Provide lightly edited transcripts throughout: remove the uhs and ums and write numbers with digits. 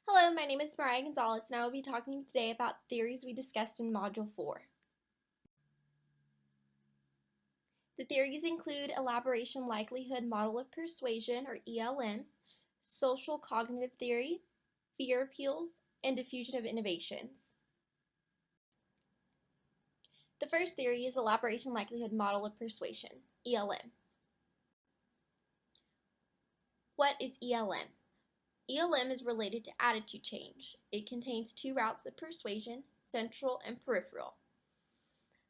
Hello, my name is Mariah Gonzalez, and I will be talking to you today about theories we discussed in Module 4. The theories include elaboration likelihood model of persuasion, or ELM, social cognitive theory, fear appeals, and diffusion of innovations. The first theory is elaboration likelihood model of persuasion, ELM. What is ELM? ELM is related to attitude change. It contains two routes of persuasion, central and peripheral.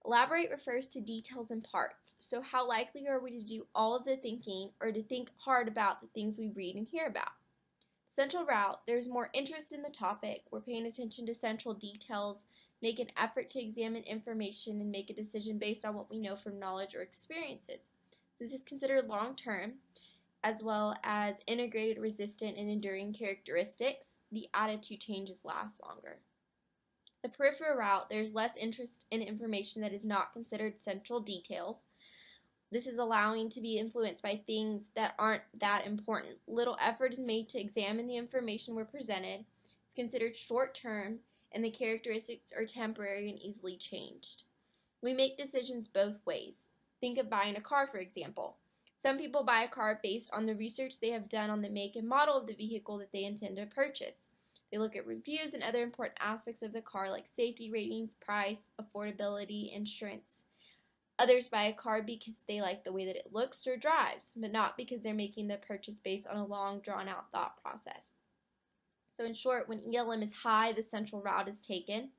Elaborate refers to details and parts. So how likely are we to do all of the thinking or to think hard about the things we read and hear about? Central route, there's more interest in the topic. We're paying attention to central details, make an effort to examine information and make a decision based on what we know from knowledge or experiences. This is considered long-term, as well as integrated, resistant, and enduring characteristics. The attitude changes last longer. The peripheral route, there's less interest in information that is not considered central details. This is allowing to be influenced by things that aren't that important. Little effort is made to examine the information we're presented. It's considered short-term, and the characteristics are temporary and easily changed. We make decisions both ways. Think of buying a car, for example. Some people buy a car based on the research they have done on the make and model of the vehicle that they intend to purchase. They look at reviews and other important aspects of the car like safety ratings, price, affordability, insurance. Others buy a car because they like the way that it looks or drives, but not because they're making the purchase based on a long, drawn-out thought process. So in short, when ELM is high, the central route is taken,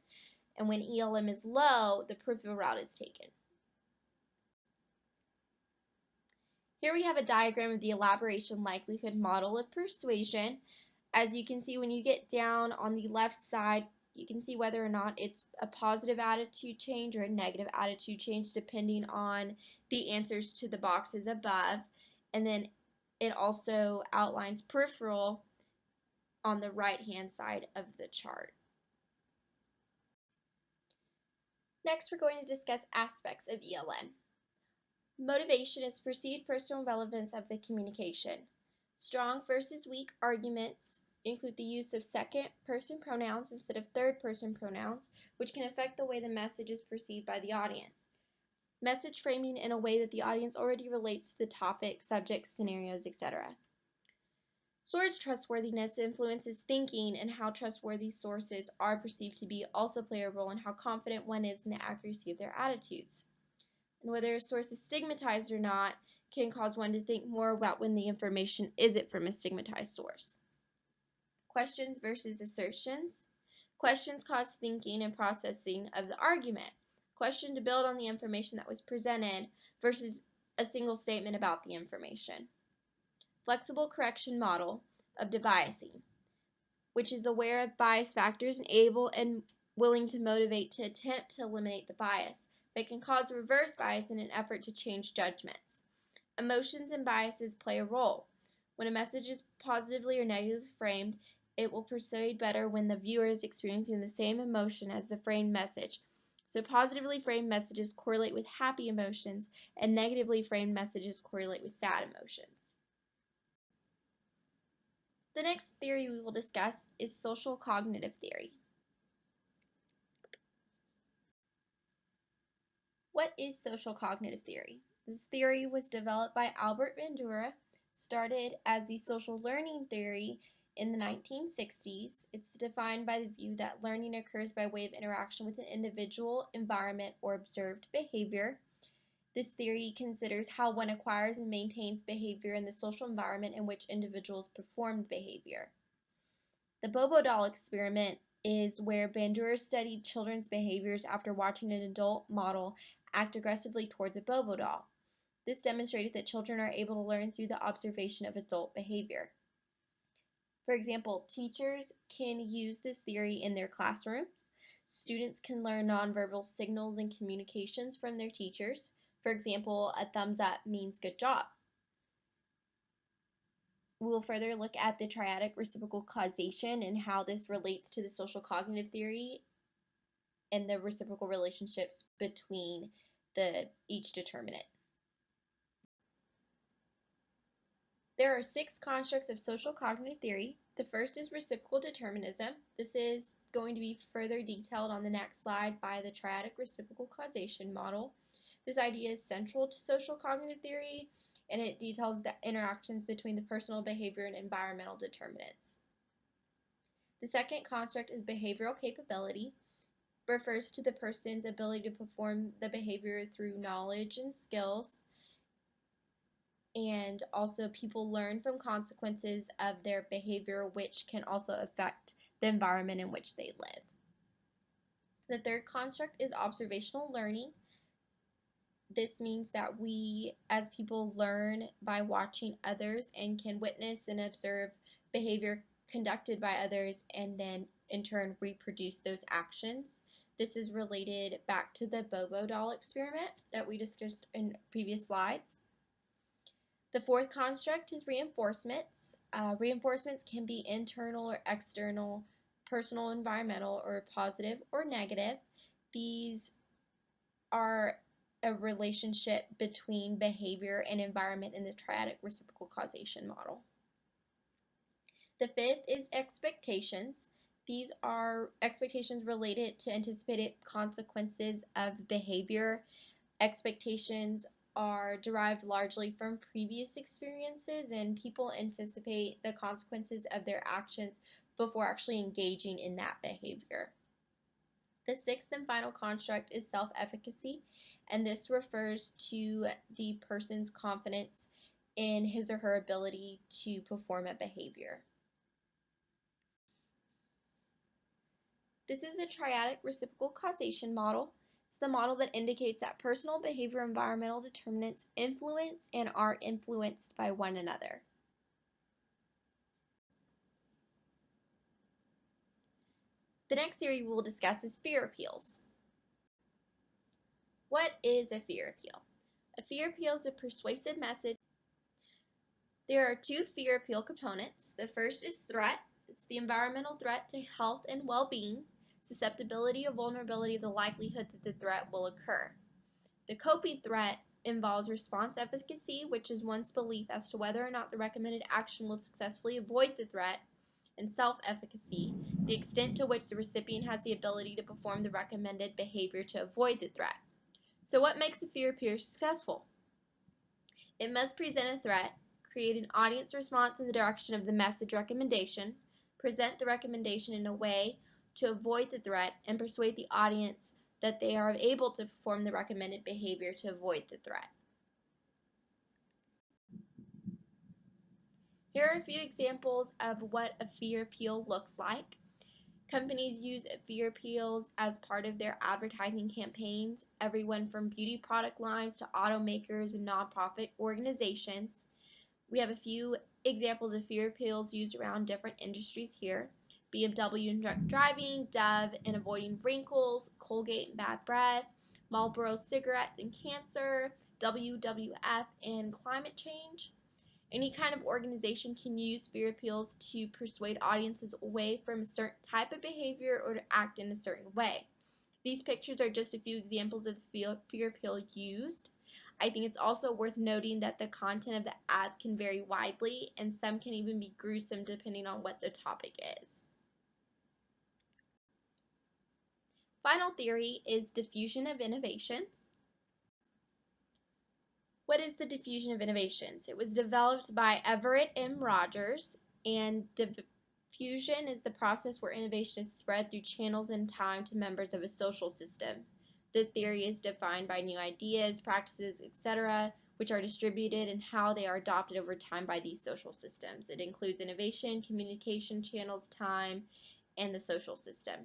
and when ELM is low, the peripheral route is taken. Here we have a diagram of the elaboration likelihood model of persuasion. As you can see, when you get down on the left side, you can see whether or not it's a positive attitude change or a negative attitude change depending on the answers to the boxes above. And then it also outlines peripheral on the right-hand side of the chart. Next, we're going to discuss aspects of ELM. Motivation is perceived personal relevance of the communication. Strong versus weak arguments include the use of second-person pronouns instead of third-person pronouns, which can affect the way the message is perceived by the audience. Message framing in a way that the audience already relates to the topic, subject, scenarios, etc. Source trustworthiness influences thinking, and how trustworthy sources are perceived to be also play a role in how confident one is in the accuracy of their attitudes. And whether a source is stigmatized or not can cause one to think more about when the information isn't from a stigmatized source. Questions versus assertions. Questions cause thinking and processing of the argument. Question to build on the information that was presented versus a single statement about the information. Flexible correction model of debiasing, which is aware of bias factors and able and willing to motivate to attempt to eliminate the bias, but can cause reverse bias in an effort to change judgments. Emotions and biases play a role. When a message is positively or negatively framed, it will persuade better when the viewer is experiencing the same emotion as the framed message. So positively framed messages correlate with happy emotions, and negatively framed messages correlate with sad emotions. The next theory we will discuss is social cognitive theory. What is social cognitive theory? This theory was developed by Albert Bandura, started as the social learning theory in the 1960s. It's defined by the view that learning occurs by way of interaction with an individual, environment, or observed behavior. This theory considers how one acquires and maintains behavior in the social environment in which individuals perform behavior. The Bobo doll experiment is where Bandura studied children's behaviors after watching an adult model act aggressively towards a Bobo doll. This demonstrated that children are able to learn through the observation of adult behavior. For example, teachers can use this theory in their classrooms. Students can learn nonverbal signals and communications from their teachers. For example, a thumbs up means good job. We will further look at the triadic reciprocal causation and how this relates to the social cognitive theory and the reciprocal relationships between each determinant. There are 6 constructs of social cognitive theory. The first is reciprocal determinism. This is going to be further detailed on the next slide by the triadic reciprocal causation model. This idea is central to social cognitive theory, and it details the interactions between the personal behavior and environmental determinants. The second construct is behavioral capability. It refers to the person's ability to perform the behavior through knowledge and skills. And also people learn from consequences of their behavior, which can also affect the environment in which they live. The third construct is observational learning. This means that we as people learn by watching others and can witness and observe behavior conducted by others and then in turn reproduce those actions. This is related back to the Bobo doll experiment that we discussed in previous slides. The fourth construct is reinforcements. Reinforcements can be internal or external, personal, environmental, or positive or negative. These are a relationship between behavior and environment in the triadic reciprocal causation model. The fifth is expectations. These are expectations related to anticipated consequences of behavior. Expectations are derived largely from previous experiences, and people anticipate the consequences of their actions before actually engaging in that behavior. The sixth and final construct is self-efficacy, and this refers to the person's confidence in his or her ability to perform a behavior. This is the triadic reciprocal causation model. It's the model that indicates that personal, behavior, environmental determinants influence and are influenced by one another. The next theory we will discuss is fear appeals. What is a fear appeal? A fear appeal is a persuasive message. There are 2 fear appeal components. The first is threat. It's the environmental threat to health and well-being, susceptibility or vulnerability of the likelihood that the threat will occur. The coping threat involves response efficacy, which is one's belief as to whether or not the recommended action will successfully avoid the threat, and self-efficacy, the extent to which the recipient has the ability to perform the recommended behavior to avoid the threat. So what makes a fear appeal successful? It must present a threat, create an audience response in the direction of the message recommendation, present the recommendation in a way to avoid the threat, and persuade the audience that they are able to perform the recommended behavior to avoid the threat. Here are a few examples of what a fear appeal looks like. Companies use fear appeals as part of their advertising campaigns, everyone from beauty product lines to automakers and nonprofit organizations. We have a few examples of fear appeals used around different industries here. BMW and drunk driving, Dove and avoiding wrinkles, Colgate and bad breath, Marlboro cigarettes and cancer, WWF and climate change. Any kind of organization can use fear appeals to persuade audiences away from a certain type of behavior or to act in a certain way. These pictures are just a few examples of the fear appeal used. I think it's also worth noting that the content of the ads can vary widely, and some can even be gruesome depending on what the topic is. Final theory is diffusion of innovations. What is the diffusion of innovations? It was developed by Everett M. Rogers, and diffusion is the process where innovation is spread through channels in time to members of a social system. The theory is defined by new ideas, practices, etc., which are distributed and how they are adopted over time by these social systems. It includes innovation, communication channels, time, and the social system.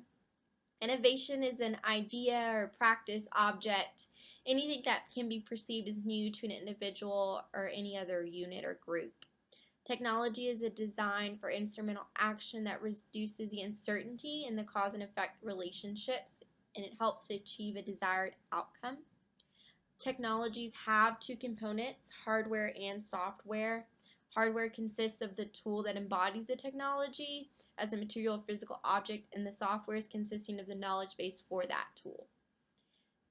Innovation is an idea or practice, object, anything that can be perceived as new to an individual or any other unit or group. Technology is a design for instrumental action that reduces the uncertainty in the cause and effect relationships, and it helps to achieve a desired outcome. Technologies have 2 components, hardware and software. Hardware consists of the tool that embodies the technology as a material or physical object, and the software is consisting of the knowledge base for that tool.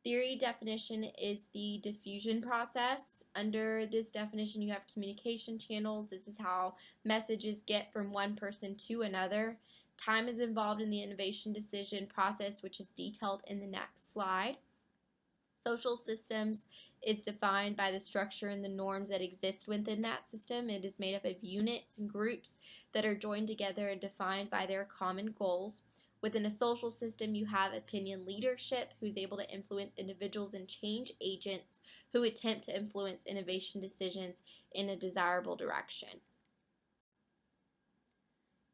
Theory definition is the diffusion process. Under this definition, you have communication channels. This is how messages get from one person to another. Time is involved in the innovation decision process, which is detailed in the next slide. Social systems is defined by the structure and the norms that exist within that system. It is made up of units and groups that are joined together and defined by their common goals. Within a social system, you have opinion leadership, who's able to influence individuals, and change agents who attempt to influence innovation decisions in a desirable direction.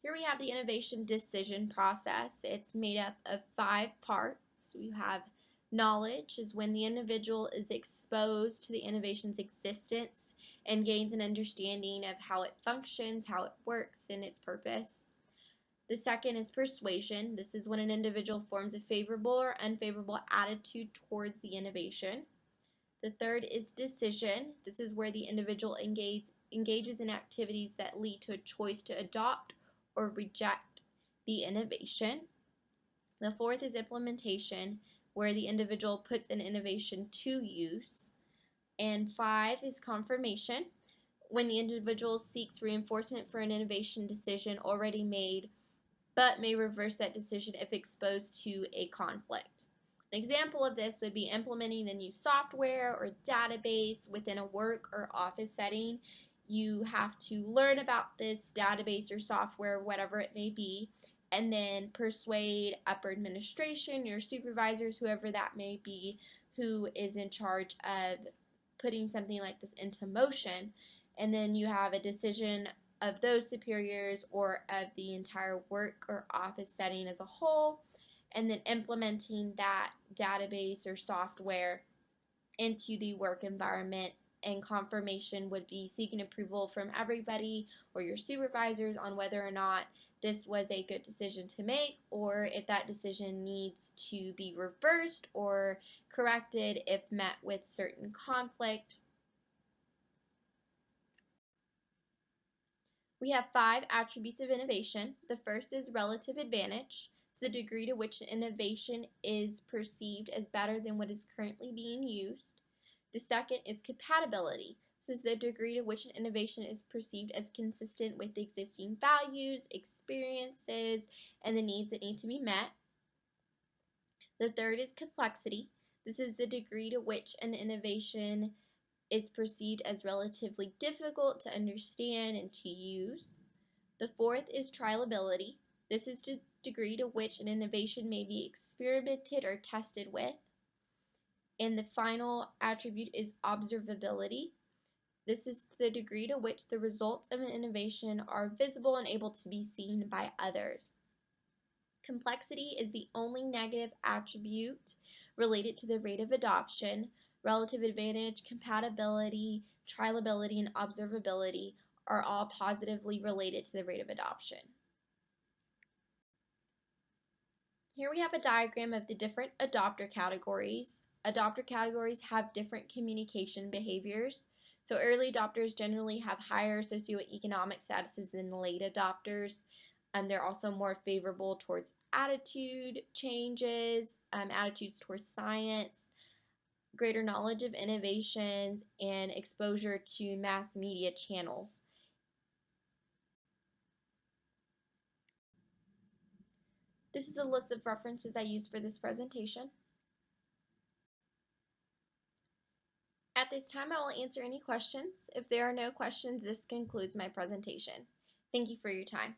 Here we have the innovation decision process. It's made up of 5 parts. We have knowledge is when the individual is exposed to the innovation's existence and gains an understanding of how it functions, how it works, and its purpose. The second is persuasion. This is when an individual forms a favorable or unfavorable attitude towards the innovation. The third is decision. This is where the individual engages in activities that lead to a choice to adopt or reject the innovation. The fourth is implementation, where the individual puts an innovation to use. And 5 is confirmation, when the individual seeks reinforcement for an innovation decision already made, but may reverse that decision if exposed to a conflict. An example of this would be implementing a new software or database within a work or office setting. You have to learn about this database or software, whatever it may be, and then persuade upper administration, your supervisors, whoever that may be, who is in charge of putting something like this into motion. And then you have a decision of those superiors or of the entire work or office setting as a whole, and then implementing that database or software into the work environment. And confirmation would be seeking approval from everybody or your supervisors on whether or not this was a good decision to make, or if that decision needs to be reversed or corrected if met with certain conflict. We have 5 attributes of innovation. The first is relative advantage. It's the degree to which an innovation is perceived as better than what is currently being used. The second is compatibility. This is the degree to which an innovation is perceived as consistent with existing values, experiences, and the needs that need to be met. The third is complexity. This is the degree to which an innovation is perceived as relatively difficult to understand and to use. The fourth is trialability. This is the degree to which an innovation may be experimented or tested with. And the final attribute is observability. This is the degree to which the results of an innovation are visible and able to be seen by others. Complexity is the only negative attribute related to the rate of adoption. Relative advantage, compatibility, trialability, and observability are all positively related to the rate of adoption. Here we have a diagram of the different adopter categories. Adopter categories have different communication behaviors. So early adopters generally have higher socioeconomic statuses than late adopters. They're also more favorable towards attitude changes, attitudes towards science, greater knowledge of innovations, and exposure to mass media channels. This is a list of references I used for this presentation. At this time, I will answer any questions. If there are no questions, this concludes my presentation. Thank you for your time.